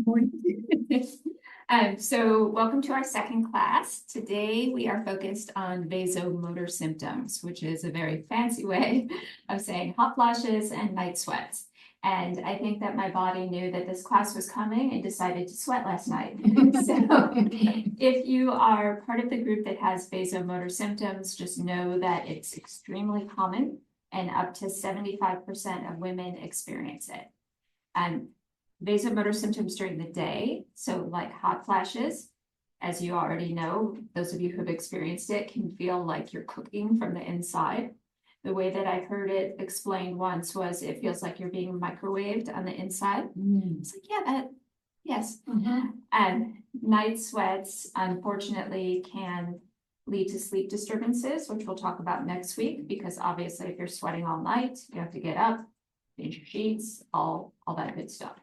Morning. So welcome to our second class. Today we are focused on vasomotor symptoms, which is a very fancy way of saying hot flashes and night sweats. And I think that my body knew that this class was coming and decided to sweat last night. So if you are part of the group that has vasomotor symptoms, just know that it's extremely common and up to 75% of women experience it. Vasomotor symptoms during the day, so like hot flashes, as you already know, those of you who have experienced it can feel like you're cooking from the inside. The way that I heard it explained once was it feels like you're being microwaved on the inside. It's like, yeah, yes. And night sweats, unfortunately, can lead to sleep disturbances, which we'll talk about next week, because obviously if you're sweating all night, you have to get up, change your sheets, all that good stuff.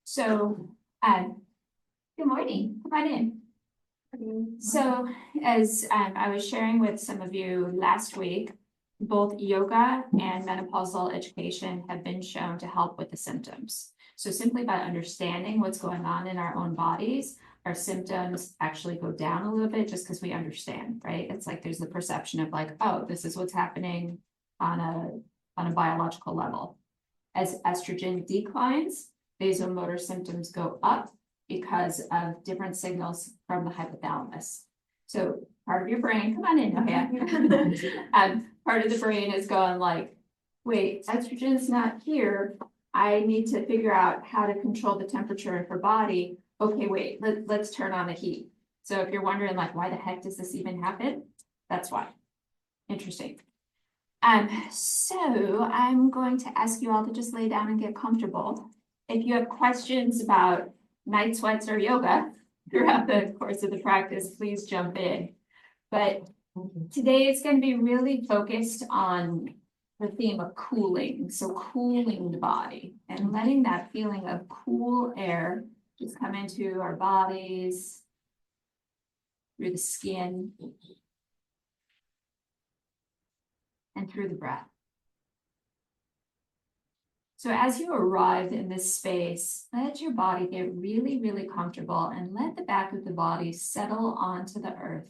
So, good morning, come on in. So, as I was sharing with some of you last week, both yoga and menopausal education have been shown to help with the symptoms. So simply by understanding what's going on in our own bodies, our symptoms actually go down a little bit just because we understand, right? It's like there's the perception of like, oh, this is what's happening on a biological level. As estrogen declines, vasomotor symptoms go up because of different signals from the hypothalamus. So part of your brain, come on in, okay. Part of the brain is going like, wait, estrogen's not here. I need to figure out how to control the temperature of her body. Okay, wait, let's turn on the heat. So if you're wondering like, why the heck does this even happen? That's why. Interesting. So I'm going to ask you all to just lay down and get comfortable. If you have questions about night sweats or yoga throughout the course of the practice, please jump in. But today it's going to be really focused on the theme of cooling. So cooling the body and letting that feeling of cool air just come into our bodies, through the skin, and through the breath. So as you arrive in this space, let your body get really, really comfortable and let the back of the body settle onto the earth.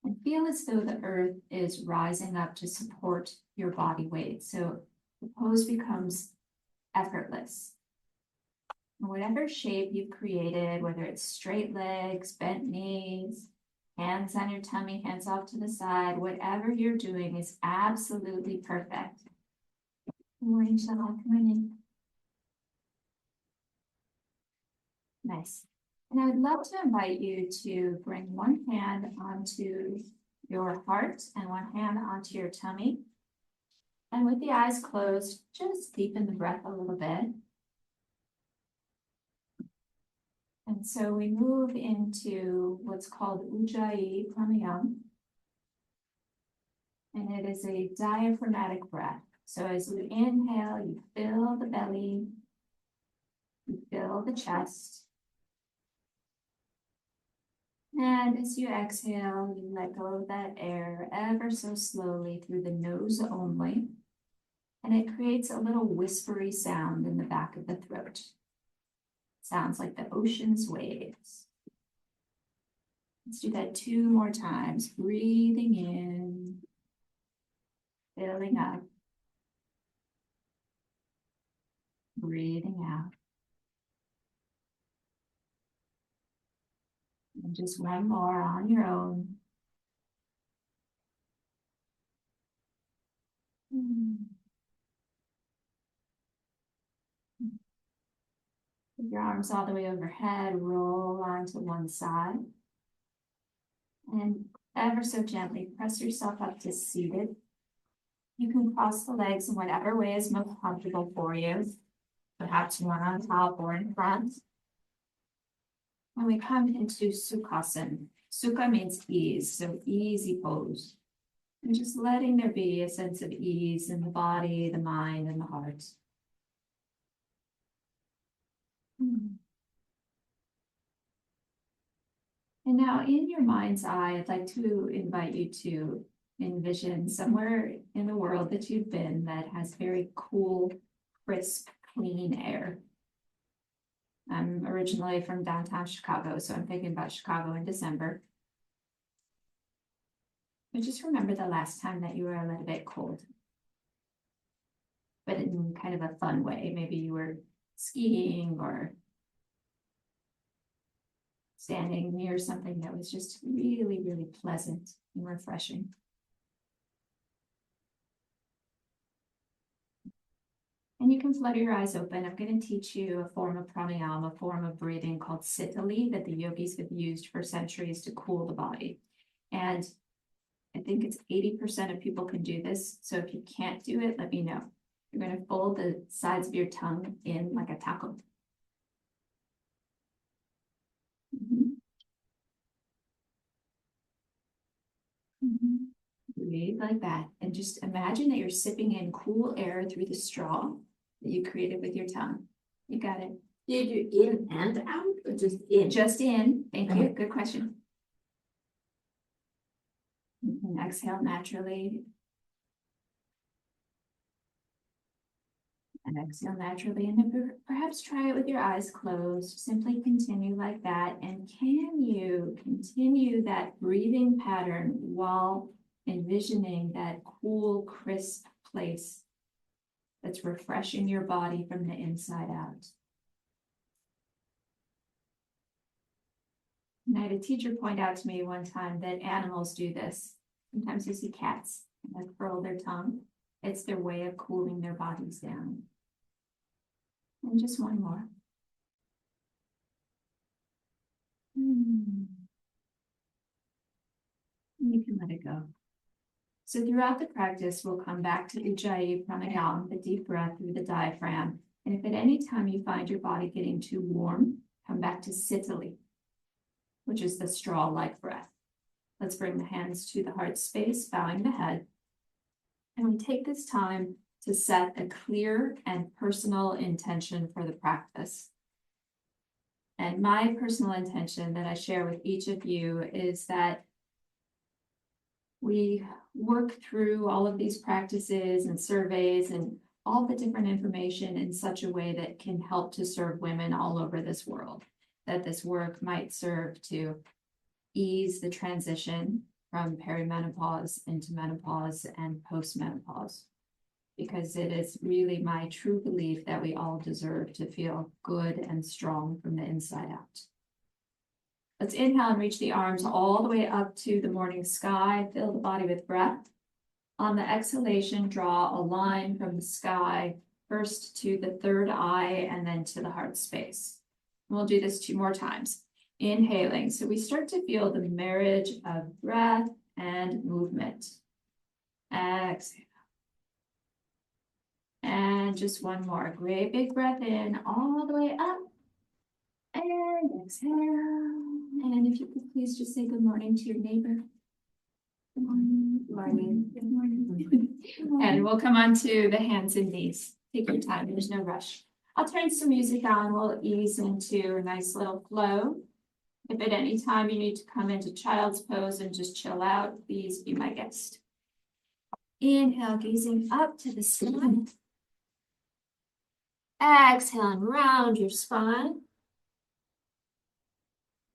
And feel as though the earth is rising up to support your body weight. So the pose becomes effortless. Whatever shape you've created, whether it's straight legs, bent knees, hands on your tummy, hands off to the side, whatever you're doing is absolutely perfect. Good morning, Shuttle. Come on in. Nice. And I would love to invite you to bring one hand onto your heart and one hand onto your tummy. And with the eyes closed, just deepen the breath a little bit. And so we move into what's called Ujjayi Pranayama. And it is a diaphragmatic breath. So as you inhale, you fill the belly, you fill the chest. And as you exhale, you let go of that air ever so slowly through the nose only. And it creates a little whispery sound in the back of the throat. Sounds like the ocean's waves. Let's do that 2 more times. Breathing in, filling up. Breathing out. And just one more on your own. Put your arms all the way overhead, roll onto one side. And ever so gently press yourself up to seated. You can cross the legs in whatever way is most comfortable for you. Perhaps one on top or in front. When we come into Sukhasana, Sukha means ease, so easy pose. And just letting there be a sense of ease in the body, the mind, and the heart. And now in your mind's eye, I'd like to invite you to envision somewhere in the world that you've been that has very cool, crisp, clean air. I'm originally from downtown Chicago, so I'm thinking about Chicago in December. But just remember the last time that you were a little bit cold, but in kind of a fun way. Maybe you were skiing or standing near something that was just really, really pleasant and refreshing. And you can flutter your eyes open. I'm going to teach you a form of pranayama, a form of breathing called sitali that the yogis have used for centuries to cool the body. And I think it's 80% of people can do this. So if you can't do it, let me know. You're going to fold the sides of your tongue in like a taco. Breathe like that. And just imagine that you're sipping in cool air through the straw that you created with your tongue. You got it. Did you in and out or just in? Just in. Thank you. Good question. You can exhale naturally. And exhale naturally. And then perhaps try it with your eyes closed. Simply continue like that. And can you continue that breathing pattern while envisioning that cool, crisp place that's refreshing your body from the inside out? And I had a teacher point out to me one time that animals do this. Sometimes you see cats that curl their tongue. It's their way of cooling their bodies down. And just one more. You can let it go. So throughout the practice, we'll come back to Ujjayi Pranayama, the deep breath through the diaphragm. And if at any time you find your body getting too warm, come back to Sitali, which is the straw-like breath. Let's bring the hands to the heart space, bowing the head. And we take this time to set a clear and personal intention for the practice. And my personal intention that I share with each of you is that we work through all of these practices and surveys and all the different information in such a way that can help to serve women all over this world. That this work might serve to ease the transition from perimenopause into menopause and postmenopause. Because it is really my true belief that we all deserve to feel good and strong from the inside out. Let's inhale and reach the arms all the way up to the morning sky. Fill the body with breath. On the exhalation, draw a line from the sky first to the third eye and then to the heart space. We'll do this 2 more times. Inhaling. So we start to feel the marriage of breath and movement. Exhale. And just one more. Great big breath in all the way up. And exhale. And if you could please just say good morning to your neighbor. Good morning. Good morning. Good morning. And we'll come on to the hands and knees. Take your time. There's no rush. I'll turn some music on. We'll ease into a nice little flow. If at any time you need to come into child's pose and just chill out, please be my guest. Inhale, gazing up to the sky. Exhale and round your spine.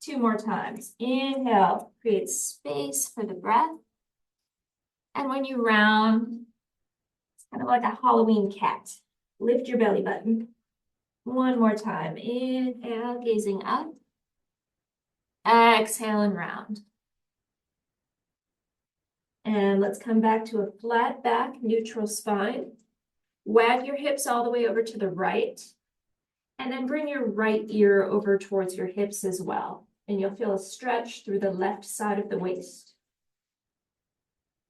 2 more times. Inhale, create space for the breath. And when you round, it's kind of like a Halloween cat. Lift your belly button. 1 more time. Inhale, gazing up. Exhale and round. And let's come back to a flat back, neutral spine. Wag your hips all the way over to the right. And then bring your right ear over towards your hips as well. And you'll feel a stretch through the left side of the waist.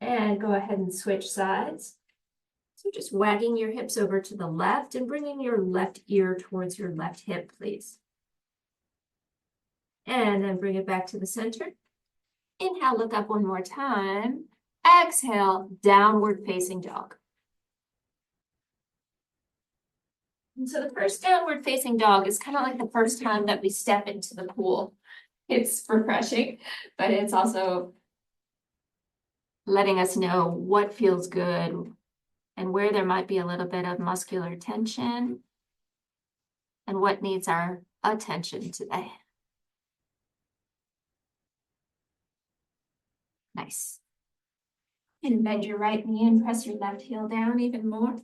And go ahead and switch sides. So just wagging your hips over to the left and bringing your left ear towards your left hip, please. And then bring it back to the center. Inhale, look up 1 more time. Exhale, downward facing dog. And so the first downward facing dog is kind of like the first time that we step into the pool. It's refreshing, but it's also letting us know what feels good and where there might be a little bit of muscular tension and what needs our attention today. Nice. And bend your right knee and press your left heel down even more.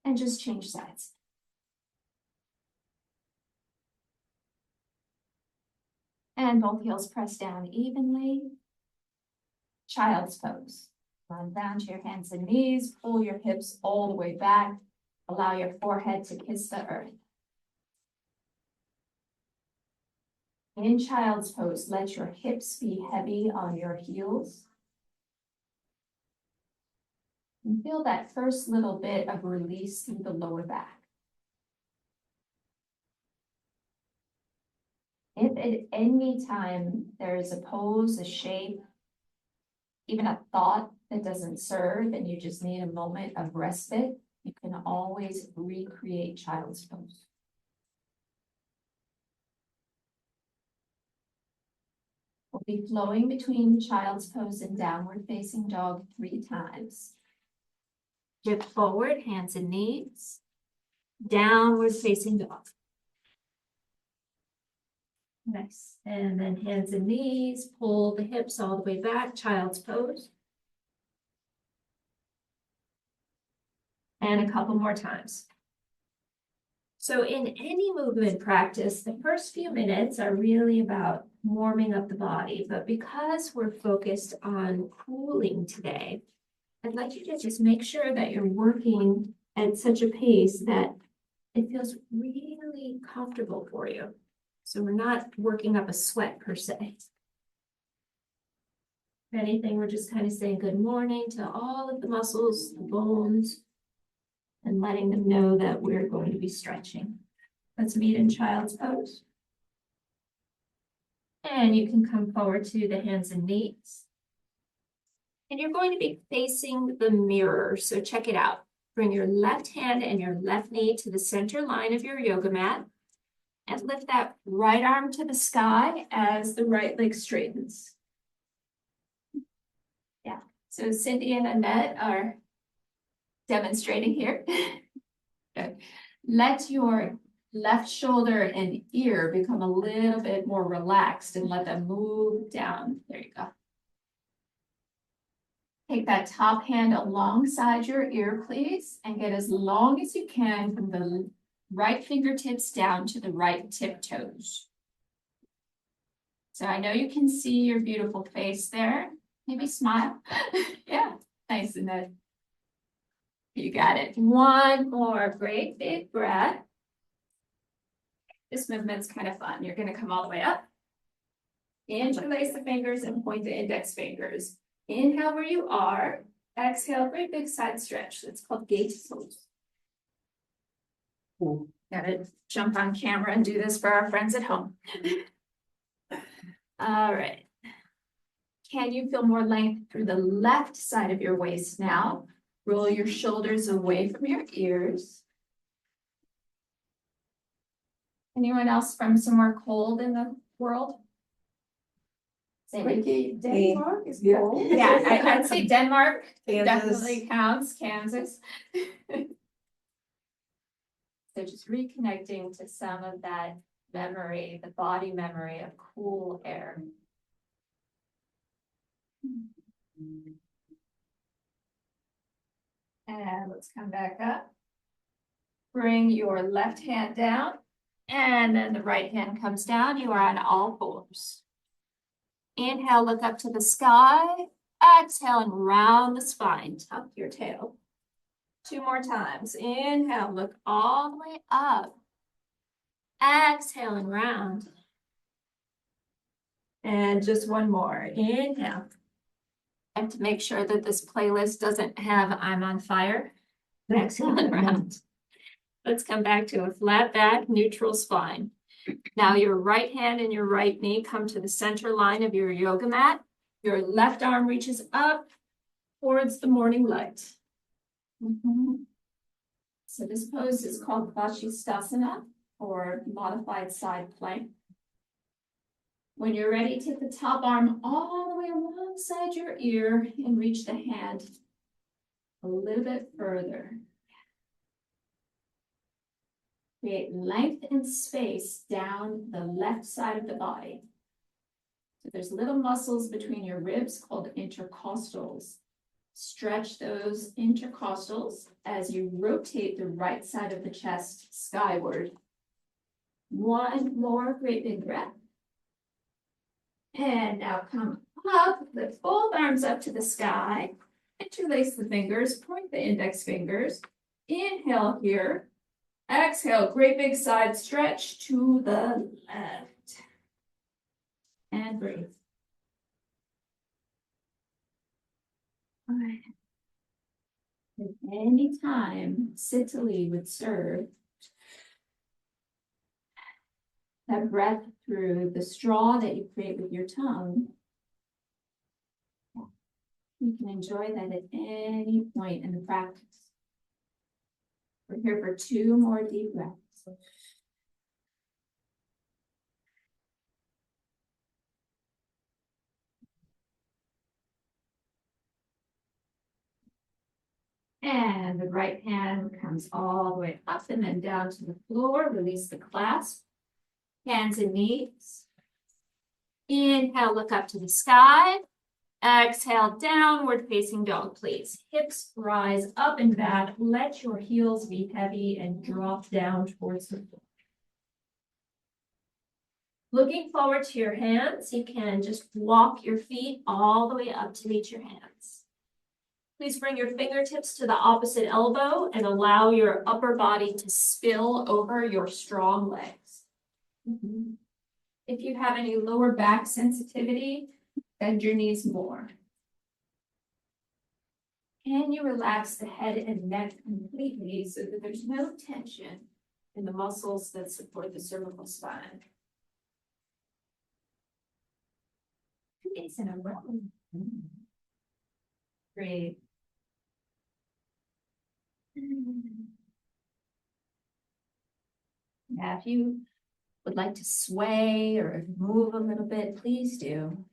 And just change sides. And both heels press down evenly. Child's pose. Come down to your hands and knees, pull your hips all the way back. Allow your forehead to kiss the earth. In child's pose, let your hips be heavy on your heels. And feel that first little bit of release through the lower back. If at any time there is a pose, a shape, even a thought that doesn't serve and you just need a moment of respite, you can always recreate child's pose. We'll be flowing between child's pose and downward facing dog 3 times. Dip forward, hands and knees. Downward facing dog. Nice. And then hands and knees, pull the hips all the way back, child's pose. And a couple more times. So in any movement practice, the first few minutes are really about warming up the body, but because we're focused on cooling today, I'd like you to just make sure that you're working at such a pace that it feels really comfortable for you. So we're not working up a sweat per se. If anything, we're just kind of saying good morning to all of the muscles, the bones, and letting them know that we're going to be stretching. Let's meet in child's pose. And you can come forward to the hands and knees. And you're going to be facing the mirror, so check it out. Bring your left hand and your left knee to the center line of your yoga mat. And lift that right arm to the sky as the right leg straightens. Yeah, so Cindy and Annette are demonstrating here. Good. Let your left shoulder and ear become a little bit more relaxed and let them move down. There you go. Take that top hand alongside your ear, please, and get as long as you can from the right fingertips down to the right tiptoes. So I know you can see your beautiful face there. Maybe smile. Yeah, nice, Annette. You got it. One more great big breath. This movement's kind of fun. You're going to come all the way up. Interlace the fingers and point the index fingers. Inhale where you are. Exhale, great big side stretch. It's called gate pose. Gotta jump on camera and do this for our friends at home. All right. Can you feel more length through the left side of your waist now? Roll your shoulders away from your ears. Anyone else from somewhere cold in the world? Denmark is cold. Yeah, I'd say Denmark definitely counts. Kansas. So just reconnecting to some of that memory, the body memory of cool air. And let's come back up. Bring your left hand down, and then the right hand comes down. You are on all fours. Inhale, look up to the sky. Exhale and round the spine, tuck your tail. 2 more times. Inhale, look all the way up. Exhale and round. And just one more. Inhale. And to make sure that this playlist doesn't have I'm on fire, exhale and round. Let's come back to a flat back, neutral spine. Now your right hand and your right knee come to the center line of your yoga mat. Your left arm reaches up towards the morning light. So this pose is called Vashisthasana, or modified side plank. When you're ready, take the top arm all the way alongside your ear and reach the hand a little bit further. create length and space down the left side of the body. So there's little muscles between your ribs called intercostals. Stretch those intercostals as you rotate the right side of the chest skyward. One more great big breath. And now come up, lift both arms up to the sky. Interlace the fingers, point the index fingers. Inhale here. Exhale, great big side stretch to the left. And breathe. All right. If any time Sicily would serve, that breath through the straw that you create with your tongue, you can enjoy that at any point in the practice. We're here for 2 more deep breaths. And the right hand comes all the way up and then down to the floor. Release the clasp. Hands and knees. Inhale, look up to the sky. Exhale, downward facing dog, please. Hips rise up and back. Let your heels be heavy and drop down towards the floor. Looking forward to your hands, you can just walk your feet all the way up to meet your hands. Please bring your fingertips to the opposite elbow and allow your upper body to spill over your strong legs. If you have any lower back sensitivity, bend your knees more. Can you relax the head and neck completely so that there's no tension in the muscles that support the cervical spine? 2 days in a row. Great. Now, if you would like to sway or move a little bit, please do.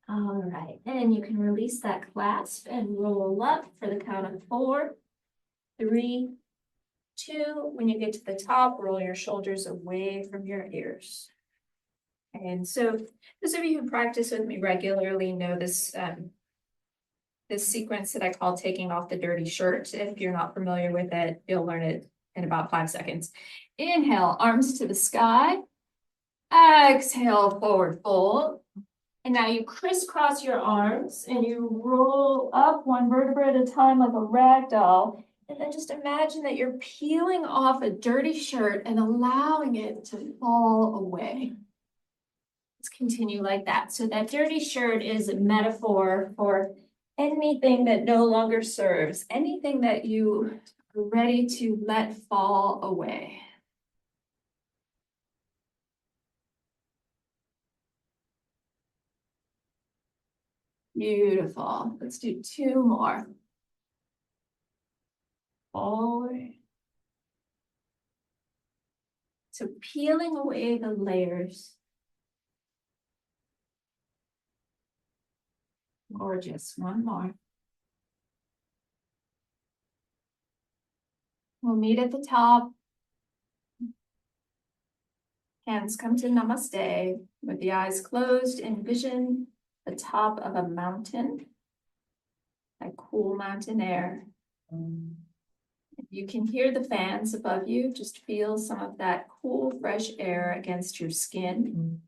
All right, and you can release that clasp and roll up for the count of 4, 3, 2. When you get to the top, roll your shoulders away from your ears. And so those of you who practice with me regularly know this, this sequence that I call taking off the dirty shirt. If you're not familiar with it, you'll learn it in about 5 seconds. Inhale, arms to the sky. Exhale, forward fold. And now you crisscross your arms and you roll up 1 vertebra at a time like a rag doll. And then just imagine that you're peeling off a dirty shirt and allowing it to fall away. Let's continue like that. So that dirty shirt is a metaphor for anything that no longer serves, anything that you are ready to let fall away. Beautiful. Let's do 2 more. Forward. So peeling away the layers. Gorgeous. 1 more. We'll meet at the top. Hands come to namaste. With the eyes closed, envision the top of a mountain. That cool mountain air. You can hear the fans above you. Just feel some of that cool, fresh air against your skin.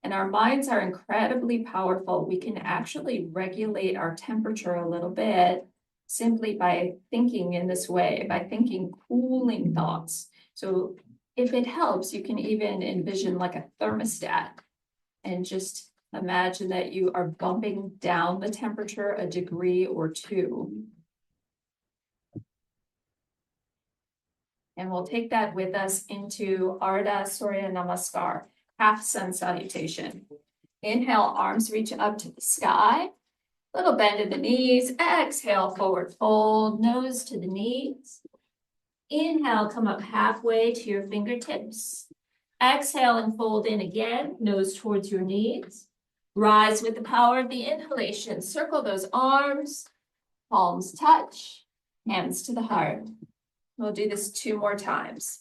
And our minds are incredibly powerful. We can actually regulate our temperature a little bit simply by thinking in this way, by thinking cooling thoughts. So if it helps, you can even envision like a thermostat and just imagine that you are bumping down the temperature a degree or 2. And we'll take that with us into Ardha Surya Namaskar, half sun salutation. Inhale, arms reach up to the sky. Little bend in the knees. Exhale, forward fold, nose to the knees. Inhale, come up halfway to your fingertips. Exhale and fold in again, nose towards your knees. Rise with the power of the inhalation. Circle those arms, palms touch. hands to the heart. We'll do this 2 more times.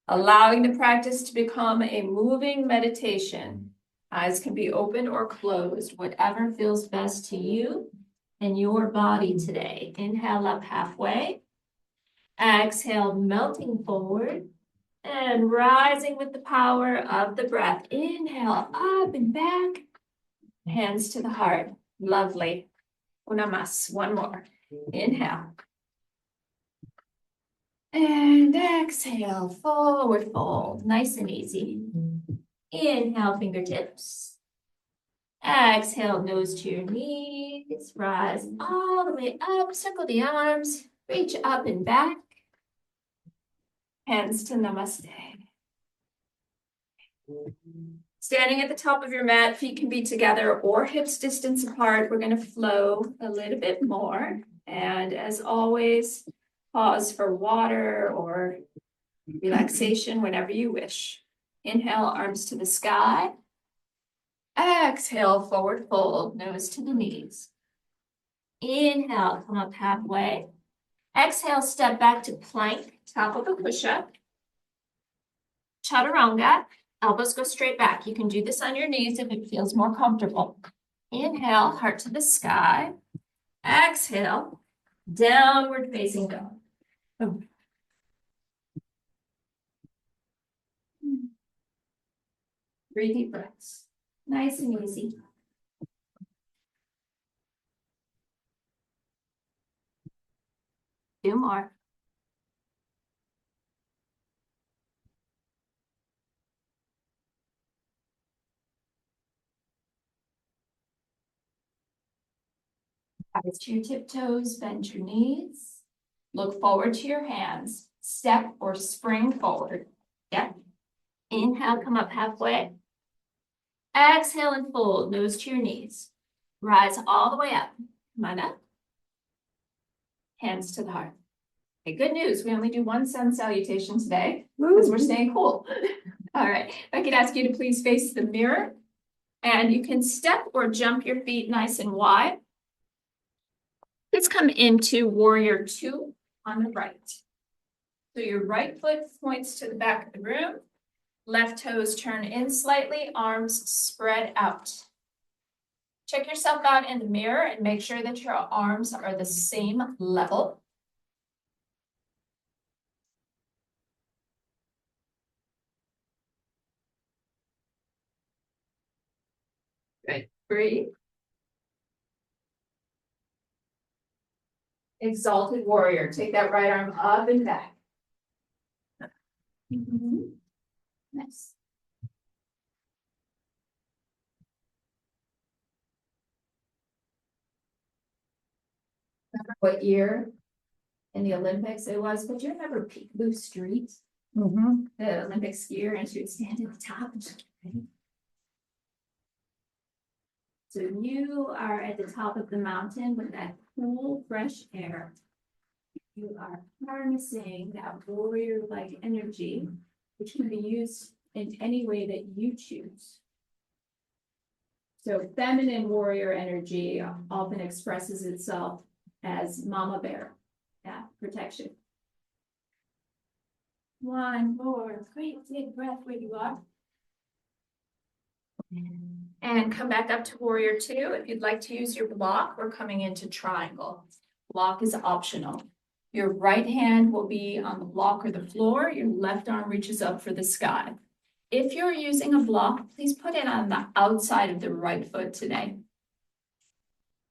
Allowing the practice to become a moving meditation. Eyes can be open or closed, whatever feels best to you and your body today. Inhale up halfway. Exhale, melting forward and rising with the power of the breath. Inhale up and back. Hands to the heart. Lovely. Una más. 1 more. Inhale. And exhale, forward fold. Nice and easy. Inhale, fingertips. Exhale, nose to your knees. Rise all the way up. Circle the arms. Reach up and back. Hands to namaste. Standing at the top of your mat, feet can be together or hips distance apart. We're going to flow a little bit more. And as always, pause for water or relaxation whenever you wish. Inhale, arms to the sky. Exhale, forward fold, nose to the knees. Inhale, come up halfway. Exhale, step back to plank, top of a push-up. Chaturanga, elbows go straight back. You can do this on your knees if it feels more comfortable. Inhale, heart to the sky. Exhale, downward facing dog. 3 deep breaths. Nice and easy. Two more. Eyes to your tiptoes, bend your knees. Look forward to your hands. Step or spring forward. Yep. Inhale, come up halfway. Exhale and fold, nose to your knees. Rise all the way up. Come on up. Hands to the heart. Okay, good news. We only do 1 sun salutation today because we're staying cool. All right. If I could ask you to please face the mirror, and you can step or jump your feet nice and wide. Let's come into warrior 2 on the right. So your right foot points to the back of the room. Left toes turn in slightly, arms spread out. Check yourself out in the mirror and make sure that your arms are the same level. Good. Breathe. Exalted warrior. Take that right arm up and back. Nice. Remember what year in the Olympics it was? But do you remember Peek Blue Street? The Olympic skier, and she would stand at the top. And so you are at the top of the mountain with that cool, fresh air. You are harnessing that warrior-like energy, which can be used in any way that you choose. So feminine warrior energy often expresses itself as mama bear, protection. 1 more, great big breath where you are. And come back up to warrior 2. If you'd like to use your block, we're coming into triangle. Block is optional. Your right hand will be on the block or the floor. Your left arm reaches up for the sky. If you're using a block, please put it on the outside of the right foot today.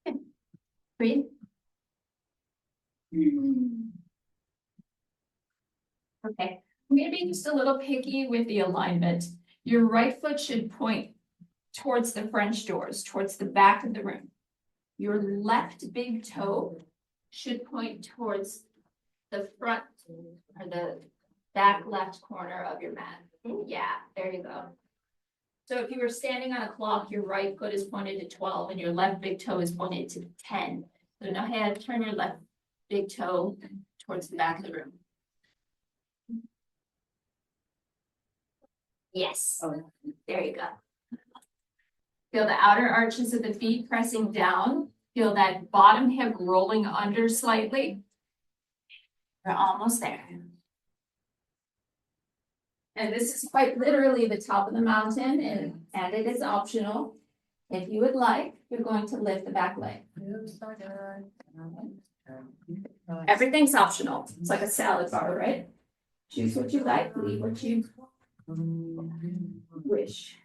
Okay. Breathe. Okay, I'm going to be just a little picky with the alignment. Your right foot should point towards the French doors, towards the back of the room. Your left big toe should point towards the front or the back left corner of your mat. Yeah, there you go. So if you were standing on a clock, your right foot is pointed to 12 and your left big toe is pointed to 10. So now turn your left big toe towards the back of the room. Yes, there you go. Feel the outer arches of the feet pressing down Feel that bottom hip rolling under slightly. We're almost there. And this is quite literally the top of the mountain, and it is optional. If you would like, you're going to lift the back leg. Everything's optional. It's like a salad bar, right? Choose what you like, leave what you wish.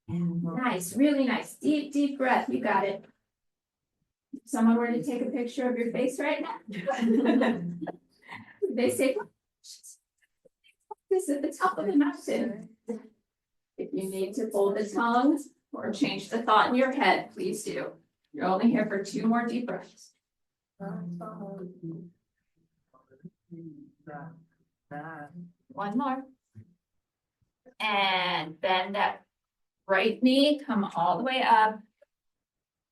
Nice, really nice. Deep, deep breath. You got it. If someone were to take a picture of your face right now, they say, this at the top of the mountain. If you need to fold the tongue or change the thought in your head, please do. You're only here for 2 more deep breaths. One more. And bend that right knee, come all the way up.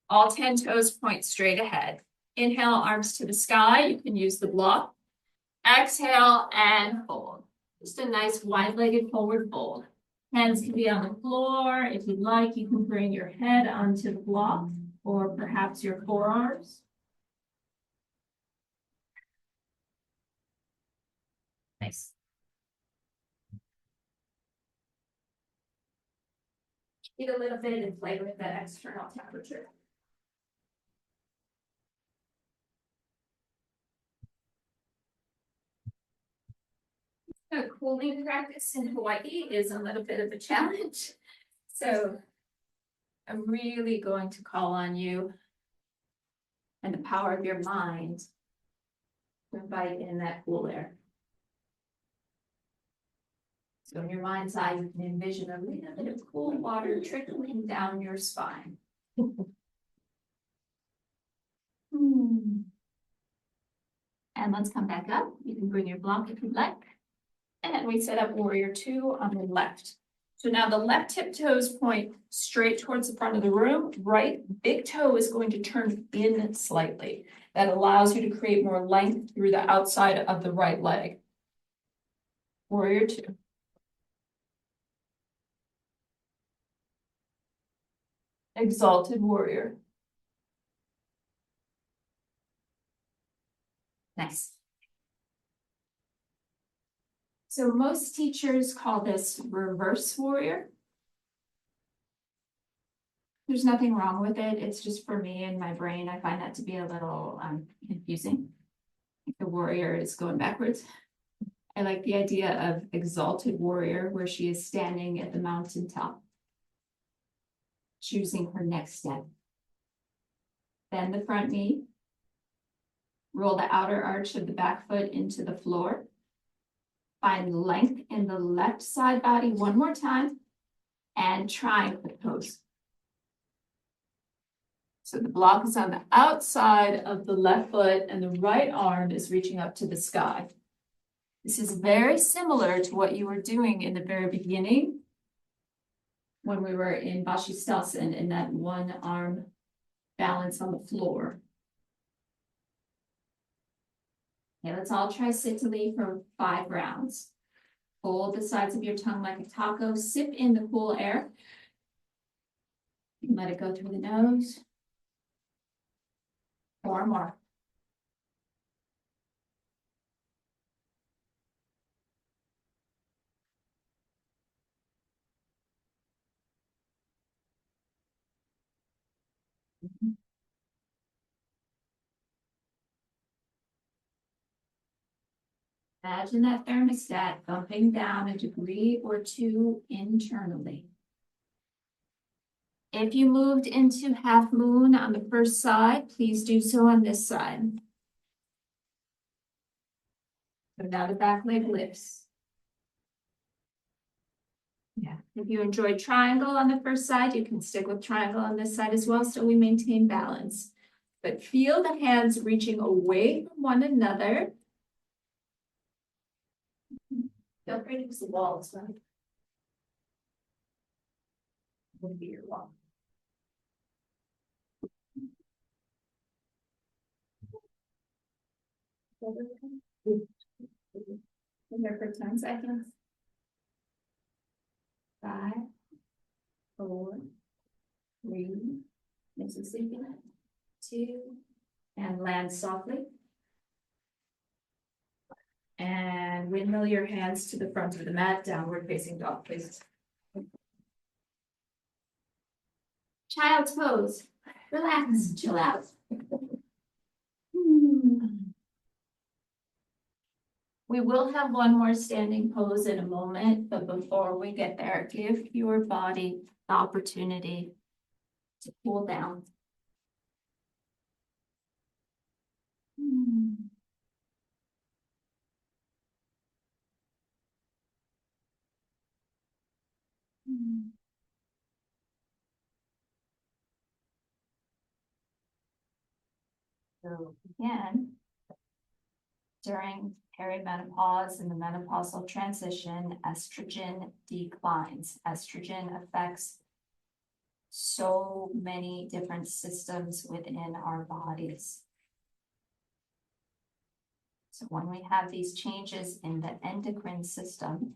All 10 toes point straight ahead. Inhale, arms to the sky. You can use the block. Exhale and fold. Just a nice wide-legged forward fold. Hands can be on the floor. If you'd like, you can bring your head onto the block or perhaps your forearms. Nice. Eat a little bit and play with that external temperature. A cooling practice in Hawaii is a little bit of a challenge. So I'm really going to call on you and the power of your mind to invite in that cool air. So in your mind's eye, you can envision a little bit of cool water trickling down your spine. And let's come back up. You can bring your block if you'd like. And we set up warrior 2 on the left. So now the left tip toes point straight towards the front of the room. Right big toe is going to turn in slightly. That allows you to create more length through the outside of the right leg. Warrior 2. Exalted warrior. Nice. So most teachers call this reverse warrior. There's nothing wrong with it. It's just for me and my brain. I find that to be a little confusing. The warrior is going backwards. I like the idea of exalted warrior where she is standing at the mountaintop, choosing her next step. Bend the front knee. Roll the outer arch of the back foot into the floor. Find length in the left side body one more time and triangle pose. So the block is on the outside of the left foot and the right arm is reaching up to the sky. This is very similar to what you were doing in the very beginning when we were in Vashisthasana in that one arm balance on the floor. Okay, let's all try sit-to-lee for 5 rounds. Fold the sides of your tongue like a taco. Sip in the cool air. Let it go through the nose. 4 more. Imagine that thermostat bumping down a degree or 2 internally. If you moved into half moon on the first side, please do so on this side. So now the back leg lifts. Yeah. If you enjoyed triangle on the first side, you can stick with triangle on this side as well, so we maintain balance. But feel the hands reaching away from one another. Feel free to use the wall as well. Will be your wall. In there for 10 seconds. 5, 4, 3, Mississippi, 2, and land softly. And windmill your hands to the front of the mat, downward facing dog, please. Child's pose. Relax, chill out. We will have one more standing pose in a moment, but before we get there, give your body the opportunity to cool down. So again, during perimenopause and the menopausal transition, estrogen declines. Estrogen affects so many different systems within our bodies. So when we have these changes in the endocrine system,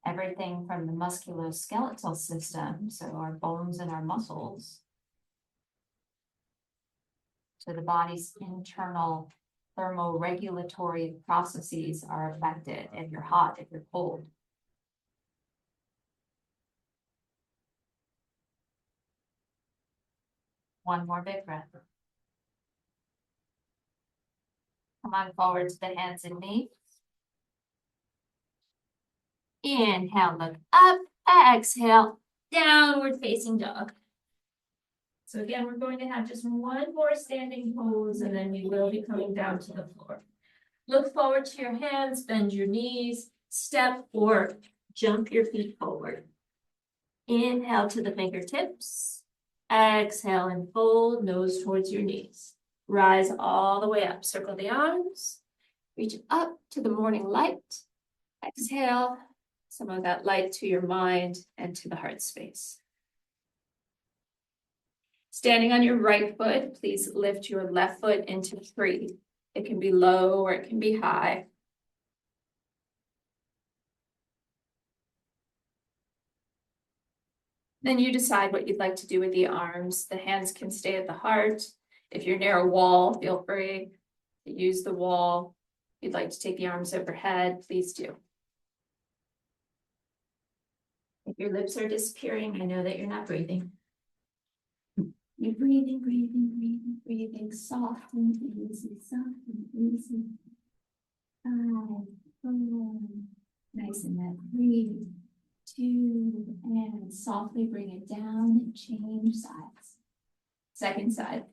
everything from the musculoskeletal system, so our bones and our muscles, to the body's internal thermoregulatory processes are affected. If you're hot, if you're cold. One more big breath. Come on forward to the hands and knees. Inhale, look up. Exhale, downward facing dog. So again, we're going to have just one more standing pose, and then we will be coming down to the floor. Look forward to your hands, bend your knees, step or jump your feet forward. Inhale to the fingertips. Exhale and fold, nose towards your knees. Rise all the way up. Circle the arms. Reach up to the morning light. Exhale some of that light to your mind and to the heart space. Standing on your right foot, please lift your left foot into tree. It can be low or it can be high. Then you decide what you'd like to do with the arms. The hands can stay at the heart. If you're near a wall, feel free to use the wall. If you'd like to take the arms overhead, please do. If your lips are disappearing, I know that you're not breathing. You're breathing, breathing, breathing, breathing, soft and easy, soft and easy. 5, 4, nice and net. 3, 2, and softly bring it down and change sides. Second side.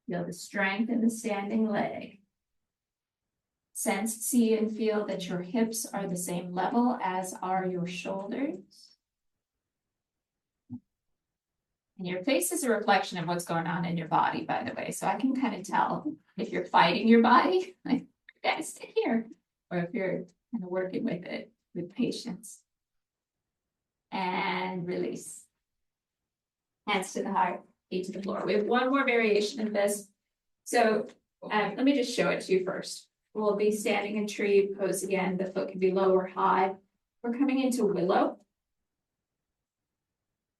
Feel the strength in the standing leg. Sense, see, and feel that your hips are the same level as are your shoulders. And your face is a reflection of what's going on in your body, by the way. So I can kind of tell if you're fighting your body, like, you gotta stay here, or if you're kind of working with it with patience. And release. Hands to the heart, feet to the floor. We have one more variation of this. So let me just show it to you first. We'll be standing in tree pose again. The foot can be low or high. We're coming into willow.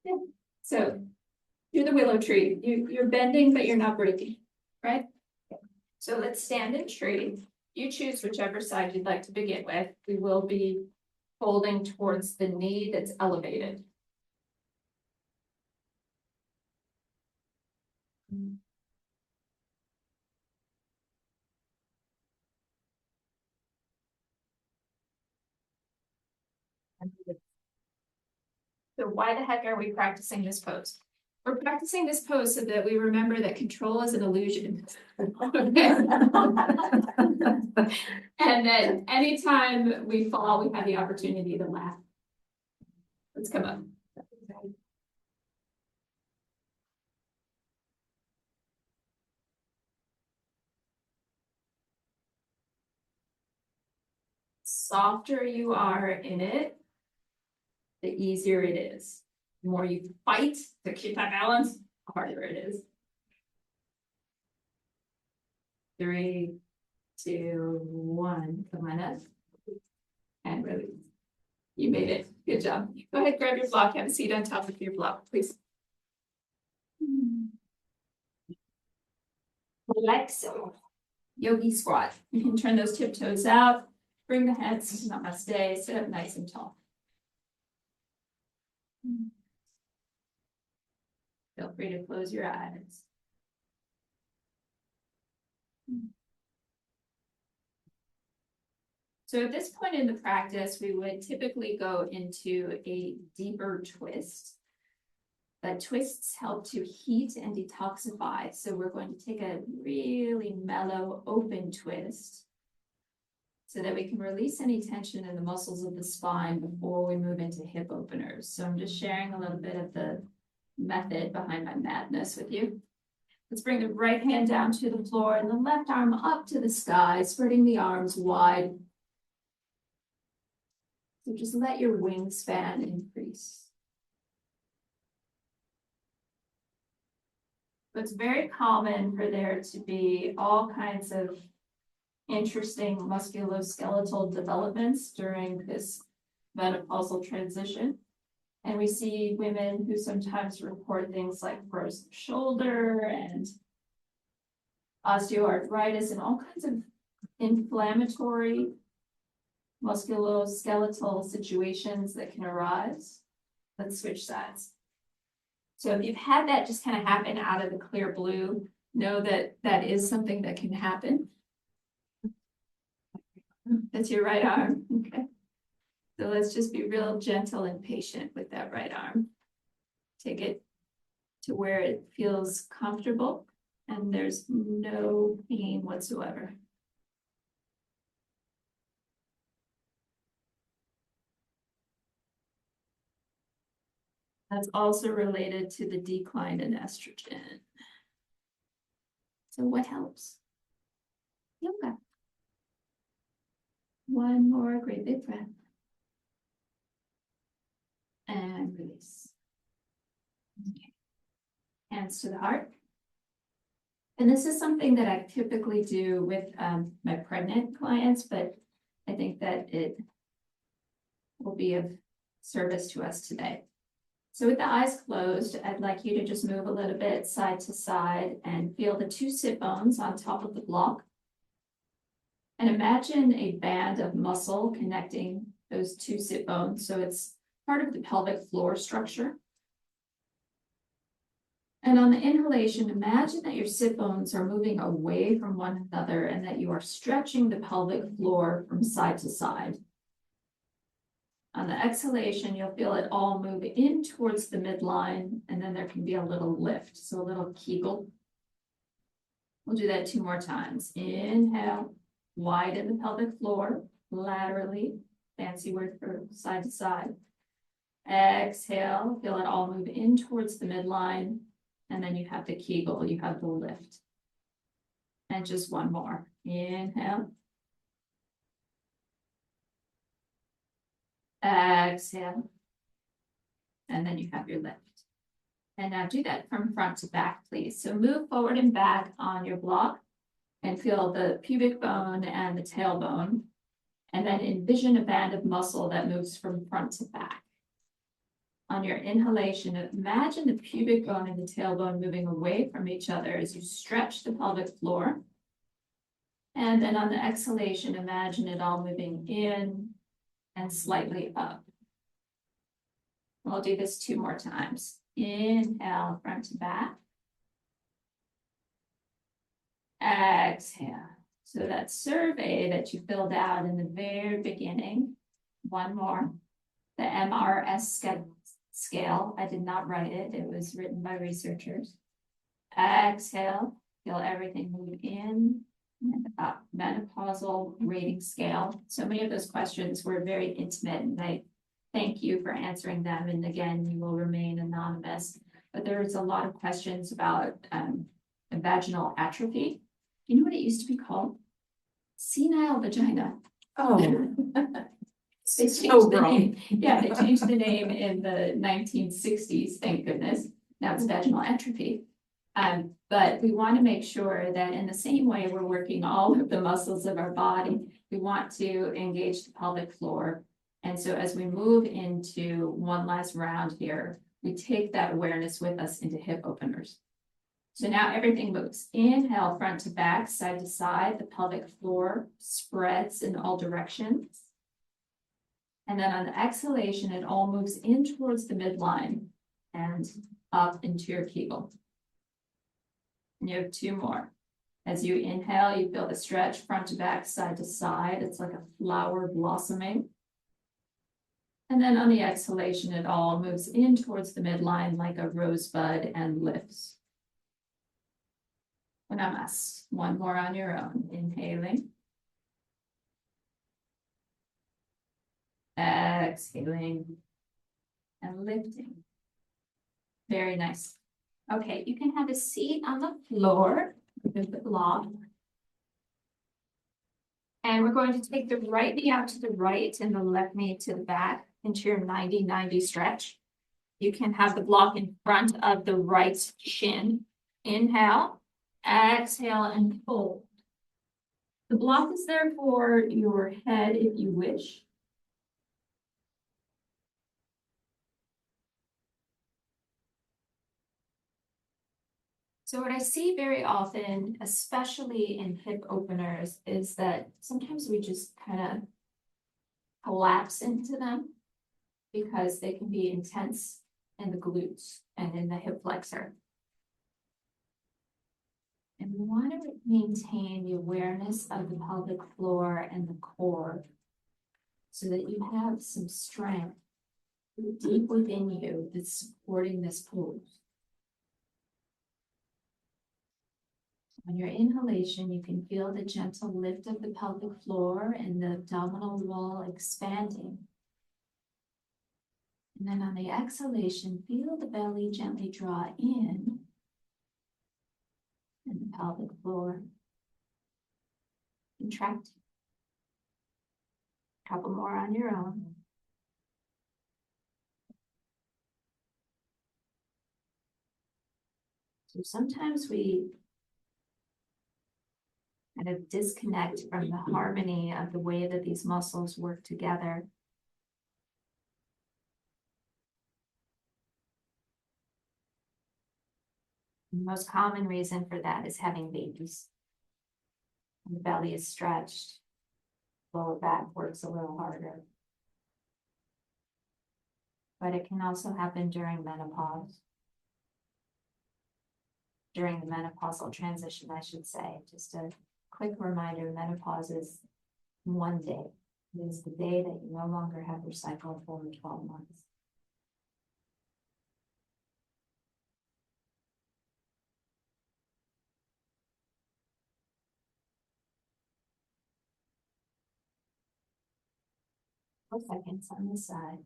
Yeah. So you're the willow tree. You're bending, but you're not breaking, right? So let's stand in tree. You choose whichever side you'd like to begin with. We will be folding towards the knee that's elevated. So why the heck are we practicing this pose? We're practicing this pose so that we remember that control is an illusion. And that anytime we fall, we have the opportunity to laugh. Let's come up. Softer you are in it, the easier it is. The more you fight to keep that balance, the harder it is. 3, 2, 1, come on up. And release. You made it, good job. Go ahead, grab your block, have a seat on top of your block, please. Like so. Yogi squat, you can turn those tiptoes out, bring the hands to namaste, sit up nice and tall. Feel free to close your eyes. So at this point in the practice, we would typically go into a deeper twist. But twists help to heat and detoxify. So we're going to take a really mellow, open twist so that we can release any tension in the muscles of the spine before we move into hip openers. So I'm just sharing a little bit of the method behind my madness with you. Let's bring the right hand down to the floor and the left arm up to the sky, spreading the arms wide. So just let your wingspan increase. It's very common for there to be all kinds of interesting musculoskeletal developments during this menopausal transition. And we see women who sometimes report things like frozen shoulder and osteoarthritis and all kinds of inflammatory musculoskeletal situations that can arise. Let's switch sides. So if you've had that just kind of happen out of the clear blue, know that that is something that can happen. That's your right arm, okay. So let's just be real gentle and patient with that right arm. Take it to where it feels comfortable and there's no pain whatsoever. That's also related to the decline in estrogen. So what helps? Yoga. One more great big breath. And release. Okay. Hands to the heart. And this is something that I typically do with my pregnant clients, but I think that it will be of service to us today. So with the eyes closed, I'd like you to just move a little bit side to side and feel the 2 sit bones on top of the block. And imagine a band of muscle connecting those 2 sit bones. So it's part of the pelvic floor structure. And on the inhalation, imagine that your sit bones are moving away from one another and that you are stretching the pelvic floor from side to side. On the exhalation, you'll feel it all move in towards the midline, and then there can be a little lift, so a little Kegel. We'll do that 2 more times. Inhale, widen the pelvic floor laterally, fancy word for side to side. Exhale, feel it all move in towards the midline, and then you have the Kegel, you have the lift. And just 1 more. Inhale. Exhale. And then you have your lift. And now do that from front to back, please. So move forward and back on your block and feel the pubic bone and the tailbone. And then envision a band of muscle that moves from front to back. On your inhalation, imagine the pubic bone and the tailbone moving away from each other as you stretch the pelvic floor. And then on the exhalation, imagine it all moving in and slightly up. We'll do this 2 more times. Inhale, front to back. Exhale. So that survey that you filled out in the very beginning, 1 more. The MRS scale, I did not write it. It was written by researchers. Exhale, feel everything move in. And menopausal rating scale. So many of those questions were very intimate, and I thank you for answering them. And again, you will remain anonymous. But there's a lot of questions about vaginal atrophy. You know what it used to be called? Senile vagina. Oh, They changed so the wrong. name. Yeah, they changed the name in the 1960s, thank goodness. Now it's vaginal atrophy. But we want to make sure that in the same way we're working all of the muscles of our body, we want to engage the pelvic floor. And so as we move into one last round here, we take that awareness with us into hip openers. So now everything moves. Inhale, front to back, side to side. The pelvic floor spreads in all directions. And then on the exhalation, it all moves in towards the midline and up into your kegel. And you have two more. As you inhale, you feel the stretch front to back, side to side. It's like a flower blossoming. And then on the exhalation, it all moves in towards the midline like a rosebud and lifts. Namaste. One more on your own. Inhaling. Exhaling. And lifting. Very nice. Okay, you can have a seat on the floor. And we're going to take the right knee out to the right and the left knee to the back into your 90-90 stretch. You can have the block in front of the right shin. Inhale, exhale, and fold. The block is there for your head if you wish. So what I see very often, especially in hip openers, is that sometimes we just kind of collapse into them because they can be intense in the glutes and in the hip flexor. And we want to maintain the awareness of the pelvic floor and the core so that you have some strength deep within you that's supporting this pose. On your inhalation, you can feel the gentle lift of the pelvic floor and the abdominal wall expanding. And then on the exhalation, feel the belly gently draw in and the pelvic floor contract. A couple more on your own. So sometimes we kind of disconnect from the harmony of the way that these muscles work together. The most common reason for that is having babies. And the belly is stretched, lower back works a little harder. But it can also happen during menopause. During the menopausal transition, I should say. Just a quick reminder, menopause is one day. It is the day that you no longer have your cycle for 12 months. Seconds on this side.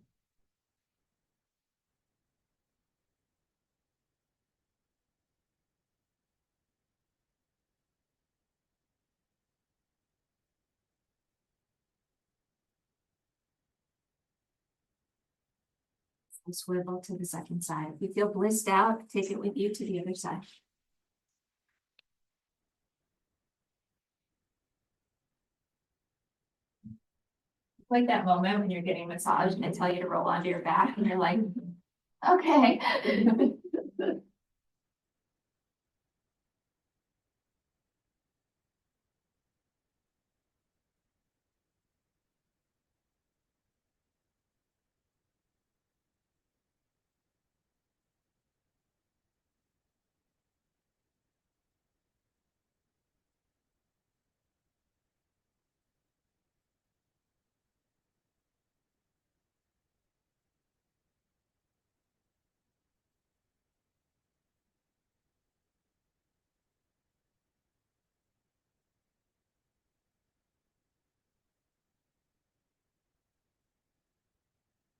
And swivel to the second side. If you feel blissed out, take it with you to the other side. Like that moment when you're getting massaged and they tell you to roll onto your back and you're like, okay.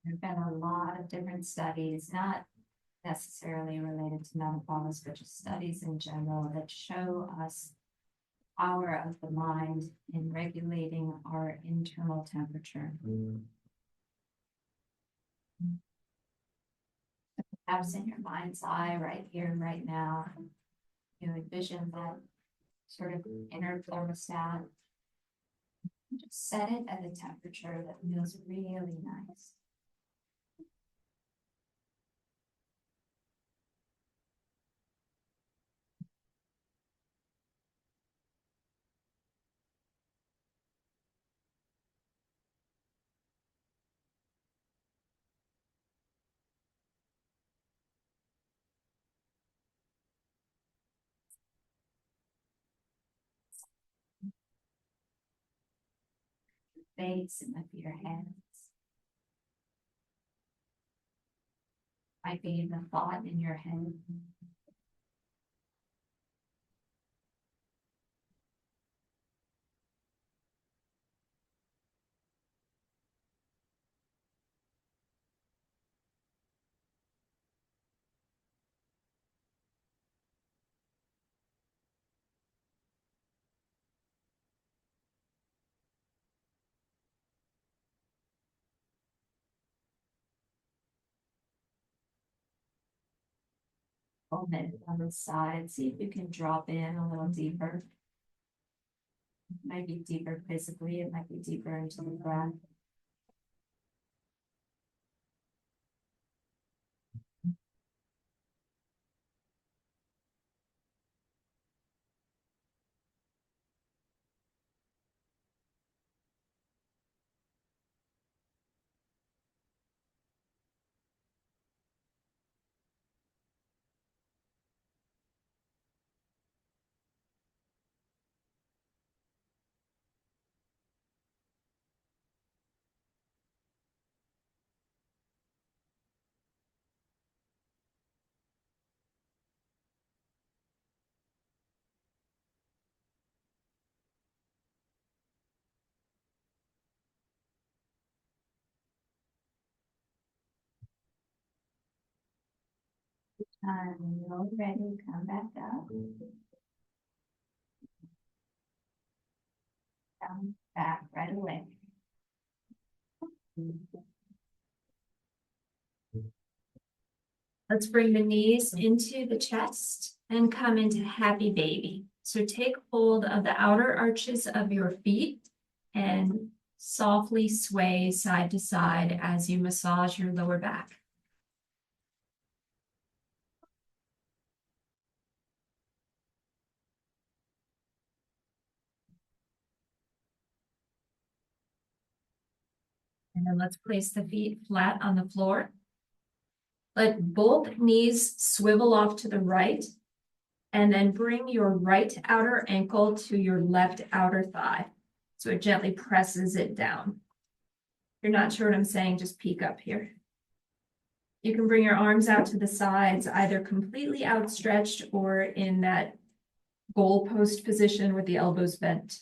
There have been a lot of different studies, not necessarily related to menopause, but just studies in general that show us the power of the mind in regulating our internal temperature. Perhaps in your mind's eye right here, right now, You envision that sort of inner thermostat. Just set it at a temperature that feels really nice. Face and lift your hands. Might be the thought in your head. Moment on the side. See if you can drop in a little deeper. Might be deeper physically, it might be deeper into the breath. When you're ready, come back up. Down, back right away. Let's bring the knees into the chest and come into happy baby. So take hold of the outer arches of your feet and softly sway side to side as you massage your lower back. And then let's place the feet flat on the floor. Let both knees swivel off to the right, and then bring your right outer ankle to your left outer thigh. So it gently presses it down. If you're not sure what I'm saying, just peek up here. You can bring your arms out to the sides, either completely outstretched or in that goalpost position with the elbows bent.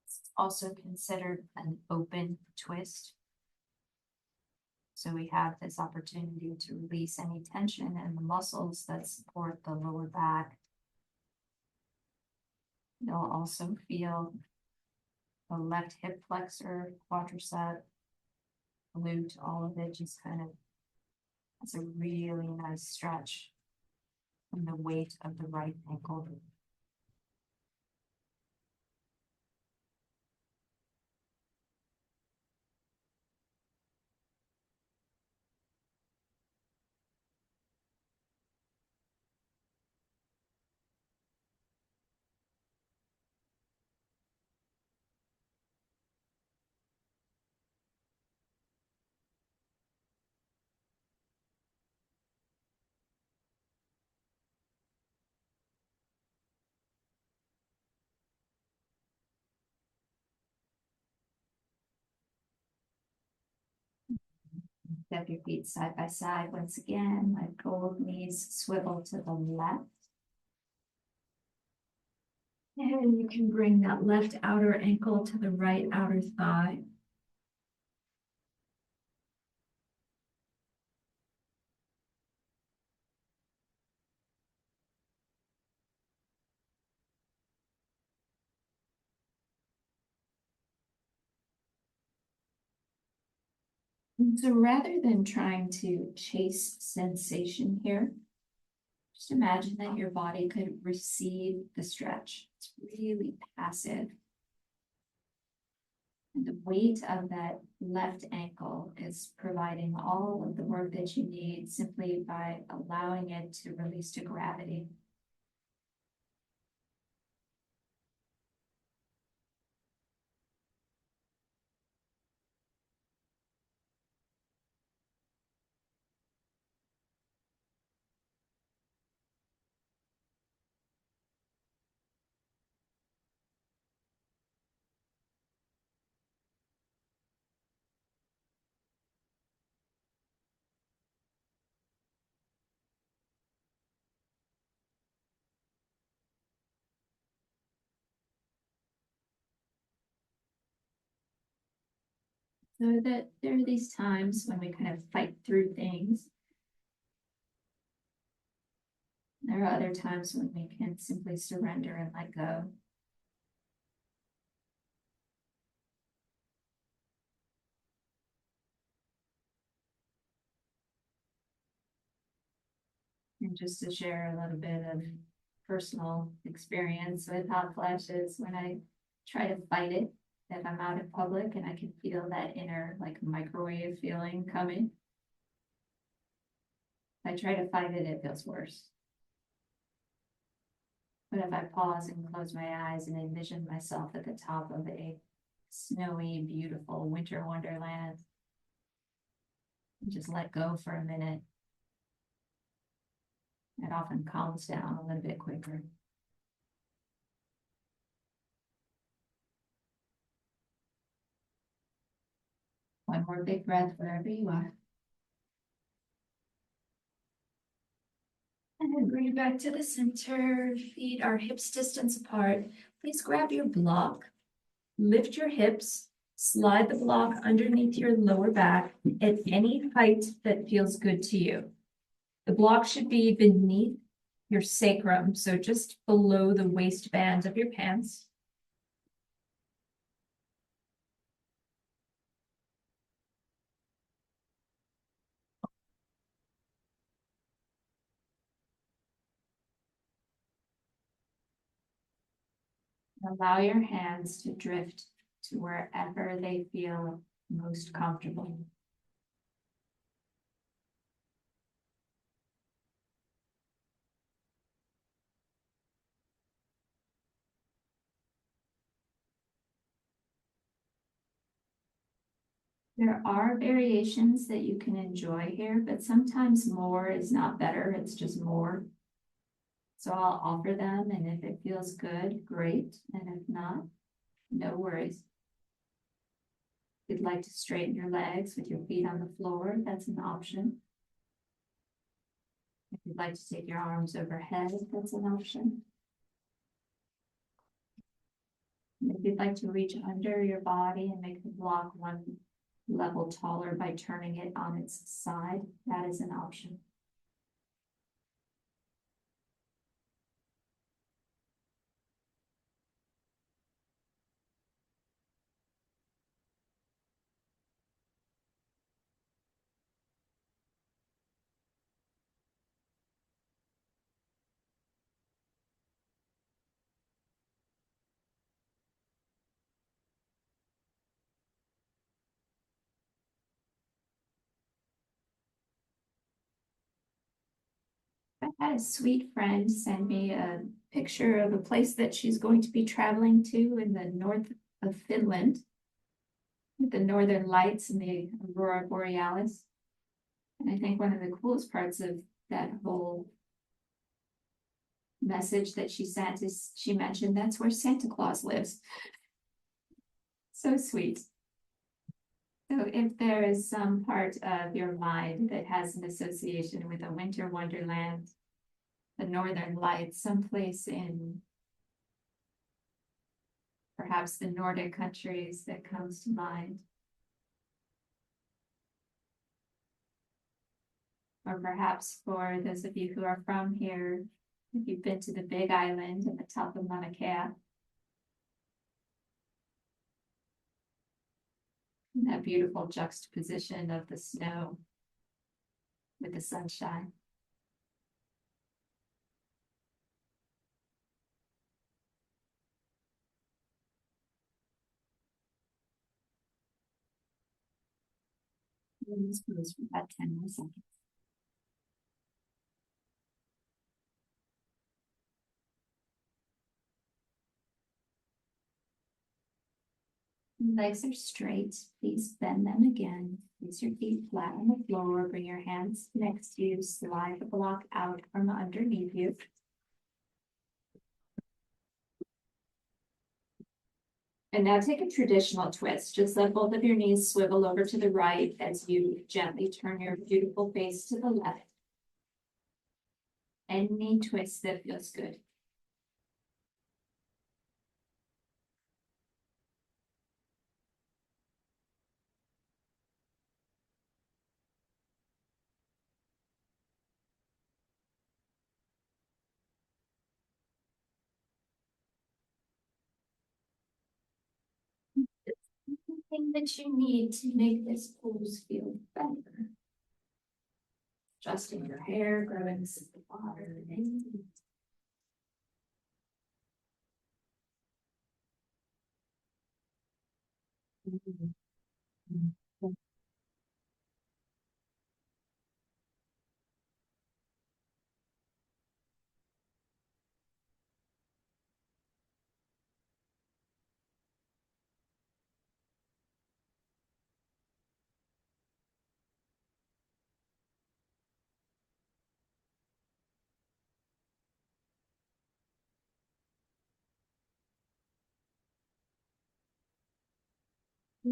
It's also considered an open twist. So we have this opportunity to release any tension in the muscles that support the lower back. You'll also feel the left hip flexor, quadricep, glute, all of it just kind of, it's a really nice stretch from the weight of the right ankle. Step your feet side by side once again, let both knees swivel to the left. And you can bring that left outer ankle to the right outer thigh. And so rather than trying to chase sensation here, just imagine that your body could receive the stretch. It's really passive. And the weight of that left ankle is providing all of the work that you need simply by allowing it to release to gravity. So that there are these times when we kind of fight through things. There are other times when we can simply surrender and let go. And just to share a little bit of personal experience with hot flashes, when I try to fight it, if I'm out in public and I can feel that inner like microwave feeling coming, if I try to fight it, it feels worse. But if I pause and close my eyes and envision myself at the top of a snowy, beautiful winter wonderland, and just let go for a minute, it often calms down a little bit quicker. One more big breath wherever you are. And then bring it back to the center. Feet are hips distance apart. Please grab your block. Lift your hips. Slide the block underneath your lower back at any height that feels good to you. The block should be beneath your sacrum, so just below the waistband of your pants. Allow your hands to drift to wherever they feel most comfortable. There are variations that you can enjoy here, but sometimes more is not better, it's just more. So I'll offer them, and if it feels good, great, and if not, no worries. If you'd like to straighten your legs with your feet on the floor, that's an option. If you'd like to take your arms overhead, that's an option. And if you'd like to reach under your body and make the block one level taller by turning it on its side, that is an option. I had a sweet friend send me a picture of a place that she's going to be traveling to in the north of Finland, with the northern lights and the aurora borealis. And I think one of the coolest parts of that whole message that she sent is she mentioned that's where Santa Claus lives. So sweet. So if there is some part of your mind that has an association with a winter wonderland, the Northern Lights, someplace in perhaps the Nordic countries that comes to mind. Or perhaps for those of you who are from here, if you've been to the Big Island and the top of Mauna Kea. And that beautiful juxtaposition of the snow with the sunshine. And this goes for about 10 more seconds. Legs are straight. Please bend them again. Place your feet flat on the floor. Bring your hands next to you. Slide the block out from underneath you. And now take a traditional twist. Just let both of your knees swivel over to the right as you gently turn your beautiful face to the left. Any twist that feels good. Anything that you need to make this pose feel better. Adjusting your hair, grabbing some water.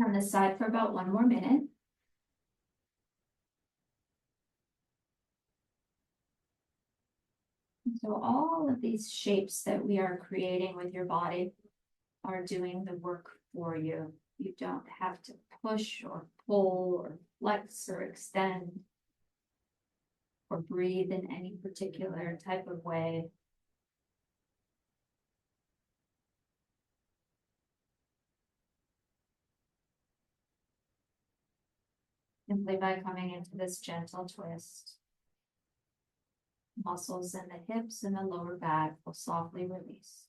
On this side for about 1 more minute. So all of these shapes that we are creating with your body are doing the work for you. You don't have to push or pull or flex or extend or breathe in any particular type of way. Simply by coming into this gentle twist. Muscles in the hips and the lower back will softly release.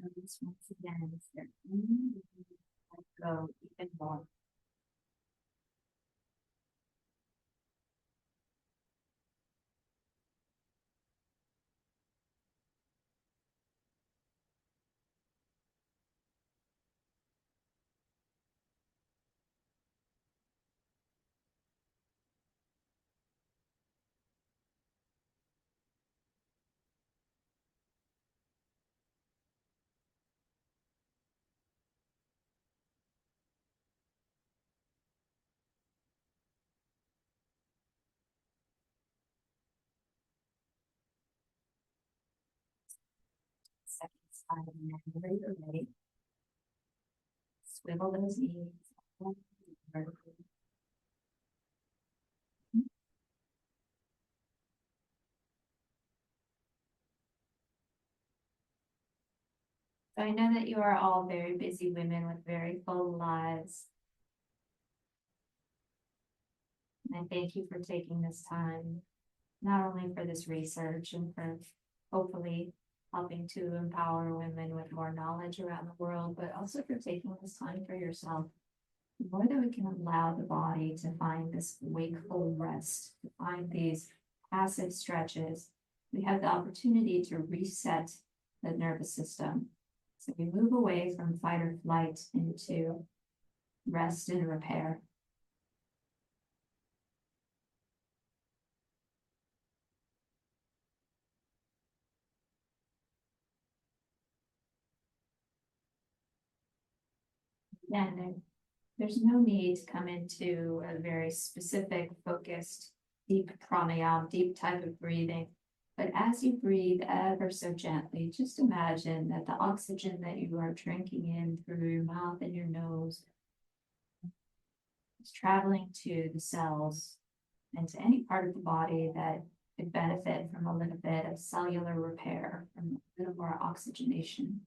Notice once again, is there any way to go even more? Second side, and whenever you're ready, swivel those knees. So I know that you are all very busy women with very full lives. And I thank you for taking this time, not only for this research and for hopefully helping to empower women with more knowledge around the world, but also for taking this time for yourself. the more that we can allow the body to find this wakeful rest, to find these passive stretches, we have the opportunity to reset the nervous system. So we move away from fight or flight into rest and repair. And there's no need to come into a very specific, focused, deep pranayama, deep type of breathing. But as you breathe ever so gently, just imagine that the oxygen that you are drinking in through your mouth and your nose is traveling to the cells and to any part of the body that could benefit from a little bit of cellular repair, from a little more oxygenation.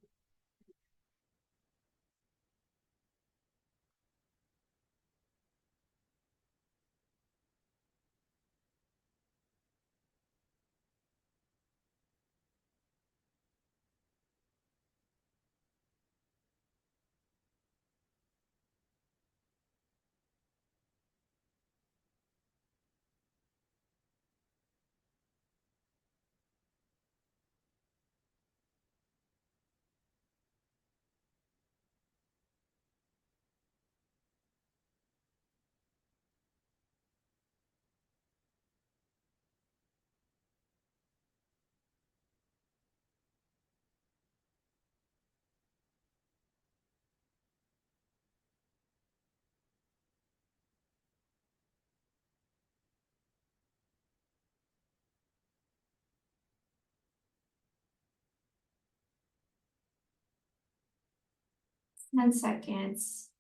Ten seconds.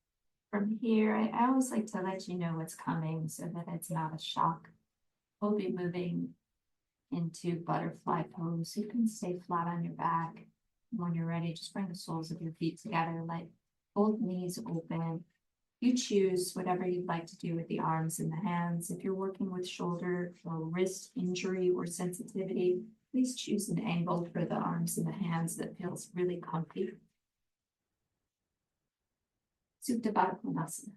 From here, I always like to let you know what's coming so that it's not a shock. We'll be moving into butterfly pose. So you can stay flat on your back. When you're ready, just bring the soles of your feet together, let both knees open. You choose whatever you'd like to do with the arms and the hands. If you're working with shoulder or wrist injury or sensitivity, please choose an angle for the arms and the hands that feels really comfy. Supta Baddha Konasana.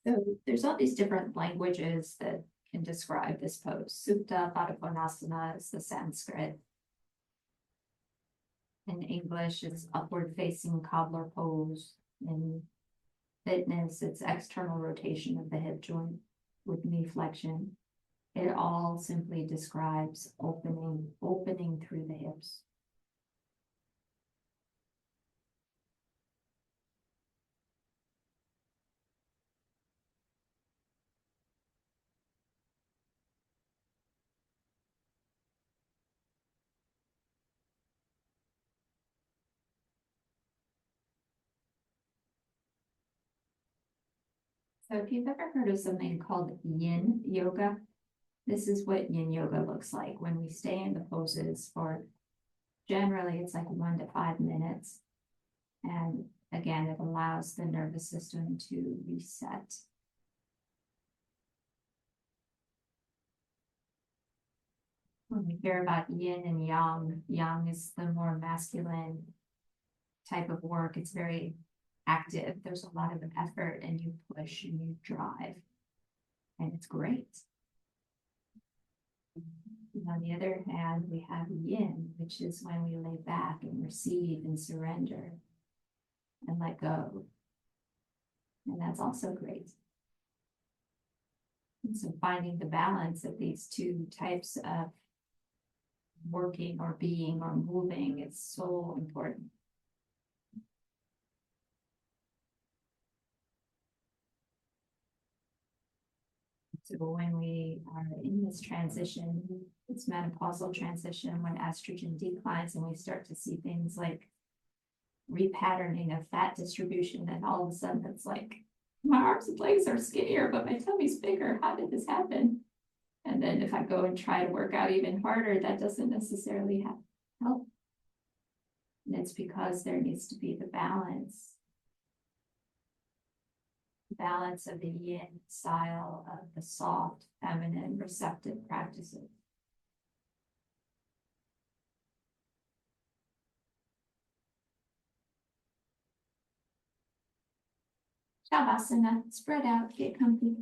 So there's all these different languages that can describe this pose. Supta Baddha Konasana is the Sanskrit. In English, it's upward facing cobbler pose. In fitness, it's external rotation of the hip joint with knee flexion. It all simply describes opening through the hips. So if you've ever heard of something called yin yoga, this is what yin yoga looks like when we stay in the poses for generally it's like 1 to 5 minutes. And again, it allows the nervous system to reset. When we hear about yin and yang, yang is the more masculine type of work. It's very active. There's a lot of effort and you push and you drive. And it's great. And on the other hand, we have yin, which is when we lay back and receive and surrender and let go. And that's also great. And so finding the balance of these two types of working or being or moving is so important. So when we are in this transition, it's menopausal transition, when estrogen declines and we start to see things like repatterning of fat distribution, and all of a sudden it's like, my arms and legs are skinnier, but my tummy's bigger. How did this happen? And then if I go and try to work out even harder, that doesn't necessarily help. And it's because there needs to be the balance. Balance of the yin style of the soft, feminine, receptive practices. Shavasana, spread out, get comfy.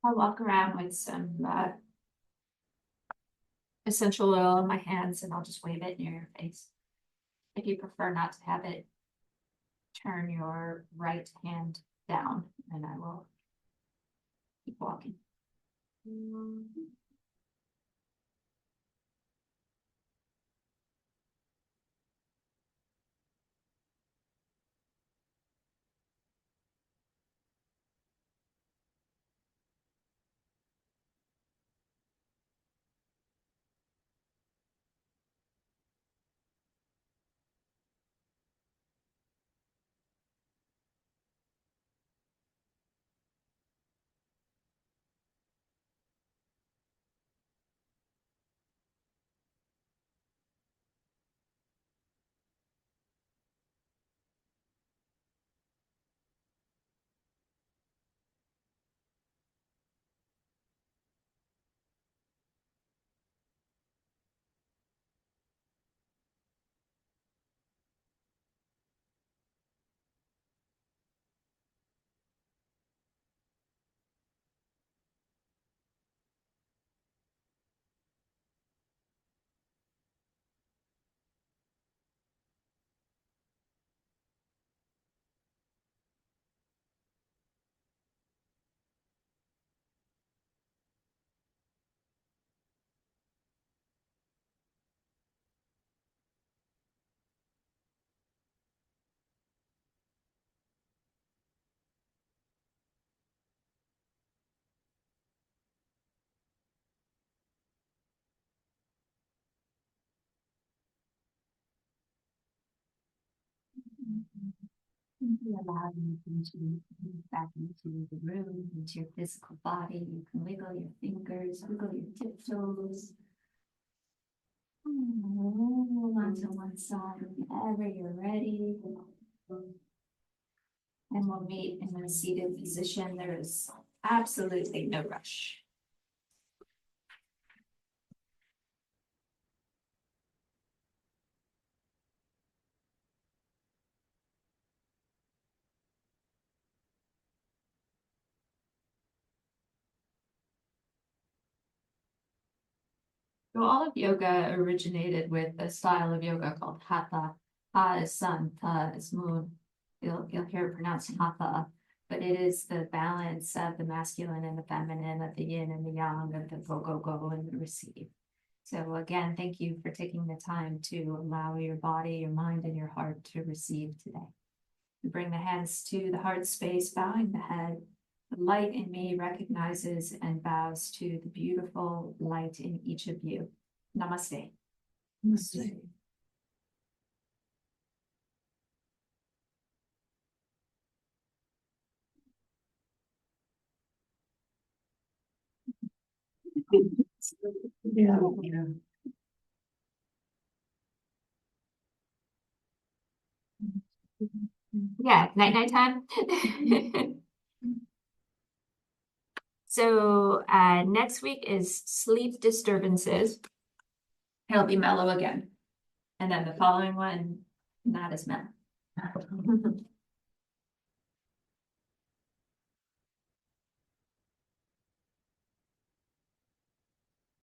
I'll walk around with some essential oil in my hands and I'll just wave it near your face. If you prefer not to have it, turn your right hand down and I will keep walking. Allow you to move back into the room, into your physical body. You can wiggle your fingers, wiggle your tiptoes. Roll onto one side whenever you're ready. And we'll meet in a seated position. There is absolutely no rush. So all of yoga originated with a style of yoga called hatha. Ha is sun, ta is moon. You'll hear it pronounced hatha, but it is the balance of the masculine and the feminine, of the yin and the yang, of the go and the receive. So again, thank you for taking the time to allow your body, your mind, and your heart to receive today. You bring the hands to the heart space, bowing the head. The light in me recognizes and bows to the beautiful light in each of you. Namaste. Namaste. Yeah. Yeah, night time. So next week is sleep disturbances. It'll be mellow again. And then the following one, not as mellow.